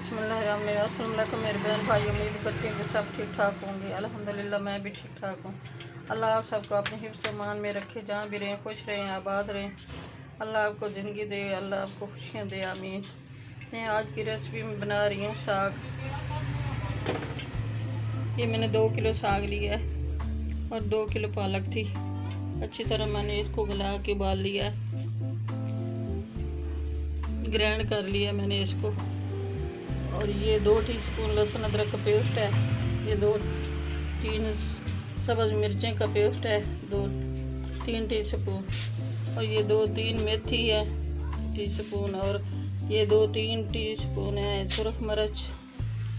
बिस्मिल्लाहिर्रहमानिर्रहीम। अस्सलाम-ओ-अलैकुम मेरे बहन भाई, उम्मीद करती हूँ कि सब ठीक ठाक होंगे। अल्हम्दुलिल्लाह मैं भी ठीक ठाक हूँ। अल्लाह आप सबको अपने हिफ्ज़ मान में रखे, जहाँ भी रहें खुश रहें, आबाद रहें। अल्लाह आपको ज़िंदगी दे, अल्लाह आपको खुशियाँ दे, आमीन। मैं आज की रेसिपी में बना रही हूँ साग। ये मैंने 2 किलो साग लिया है और 2 किलो पालक थी। अच्छी तरह मैंने इसको गला के उबाल लिया है, ग्राइंड कर लिया मैंने इसको। और ये 2 टीस्पून लहसुन अदरक का पेस्ट है, ये 2-3 सब्ज़ मिर्चें का पेस्ट है, 2-3 टीस्पून। और ये 2-3 मेथी है टीस्पून, और ये 2-3 टीस्पून है सुरख मिर्च,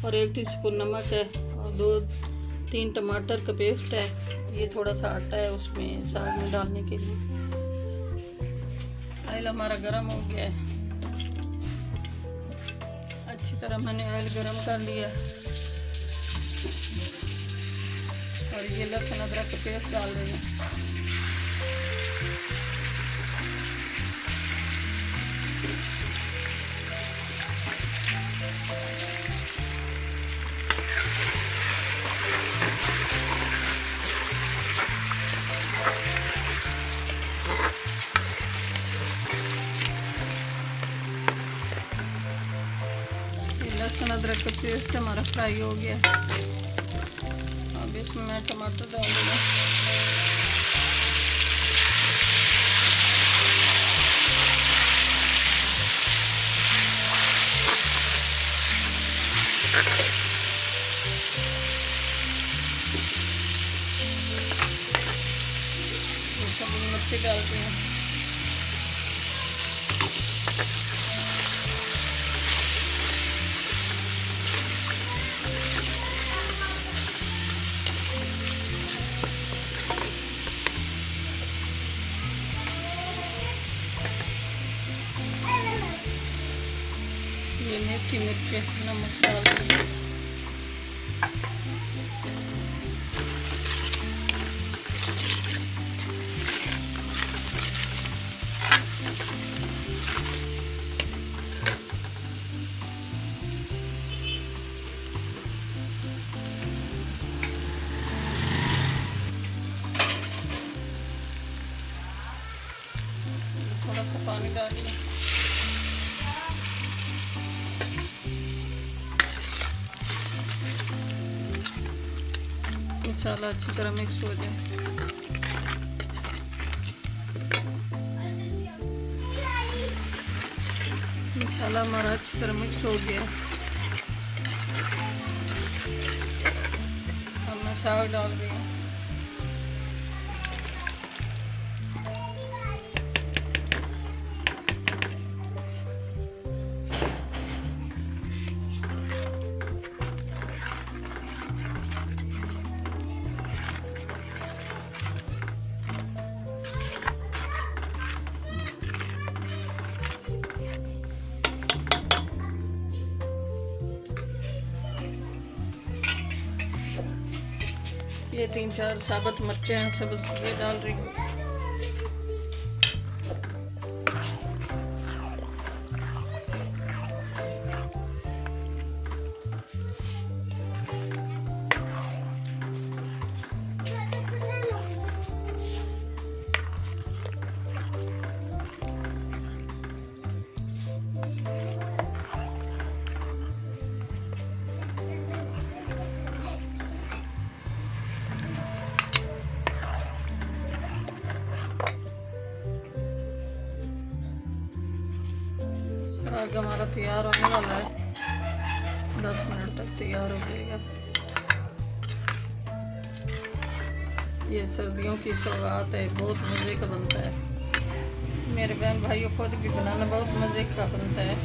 और 1 टीस्पून नमक है, और 2-3 टमाटर का पेस्ट है। ये थोड़ा सा आटा है उसमें साग में डालने के लिए। ऑयल हमारा गर्म हो गया है, अच्छी तरह मैंने ऑयल गरम कर लिया। और ये लहसुन अदरक का पेस्ट डाल रही हूँ। लहसुन अदरक का पेस्ट हमारा फ्राई हो गया। अब इसमें मैं टमाटर डाल दूँगा। मिर्ची डालती हूँ। ये मीठी मिर्ची नमक डाल दूँगी। थोड़ा सा पानी डाल दिया। मसाला अच्छी तरह मिक्स हो जाए। मसाला हमारा अच्छी तरह मिक्स हो गया। अब मैं साग डाल रही हूँ। ये 3-4 साबुत मिर्चें हैं, सब ये डाल रही हूँ। साग हमारा तैयार होने वाला है, 10 मिनट तक तैयार हो जाएगा। ये सर्दियों की सौगात है, बहुत मज़े का बनता है। मेरे बहन भाइयों खुद भी बनाना बहुत मज़े का बनता है।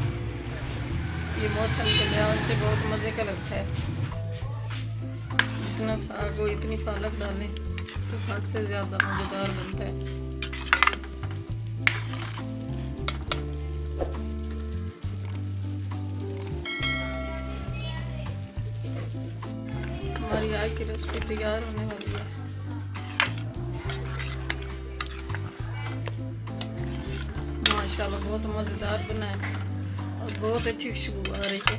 ये मौसम के लिहाज से बहुत मज़े का लगता है। जितना साग हो इतनी पालक डालें तो हद से ज़्यादा मज़ेदार बनता है। हमारी आज की रेसिपी तैयार होने वाली है। माशाल्लाह बहुत मज़ेदार बना है और बहुत अच्छी खुशबू आ रही है।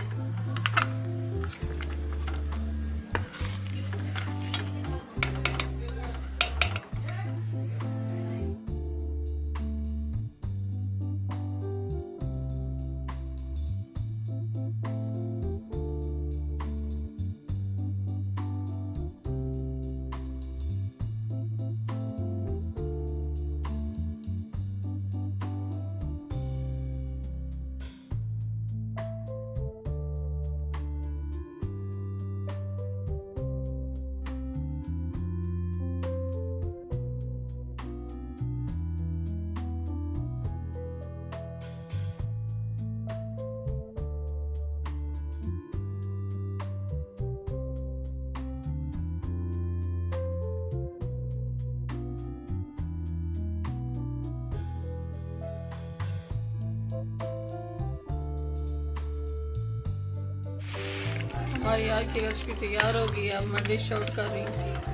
हमारी आज की रेसिपी तैयार हो गई। अब मैं डिश आउट कर रही हूँ।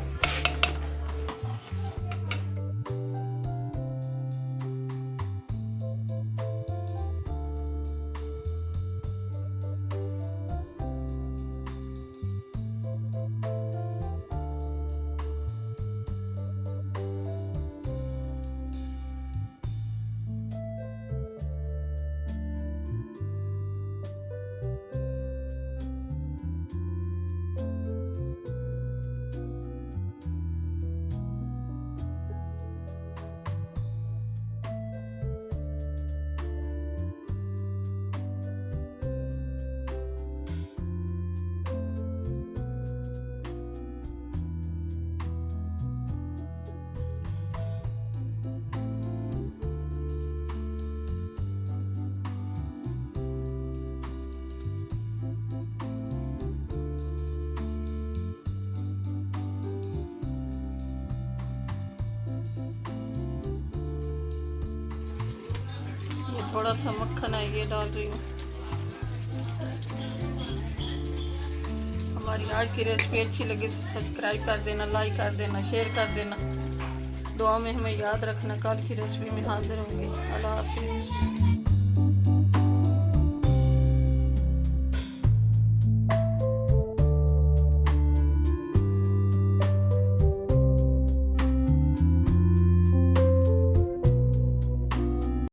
थोड़ा सा मक्खन है ये डाल रही हूँ। हमारी आज की रेसिपी अच्छी लगी तो सब्सक्राइब कर देना, लाइक कर देना, शेयर कर देना। दुआ में हमें याद रखना। कल की रेसिपी में हाजिर होंगे। अल्लाह हाफिज़।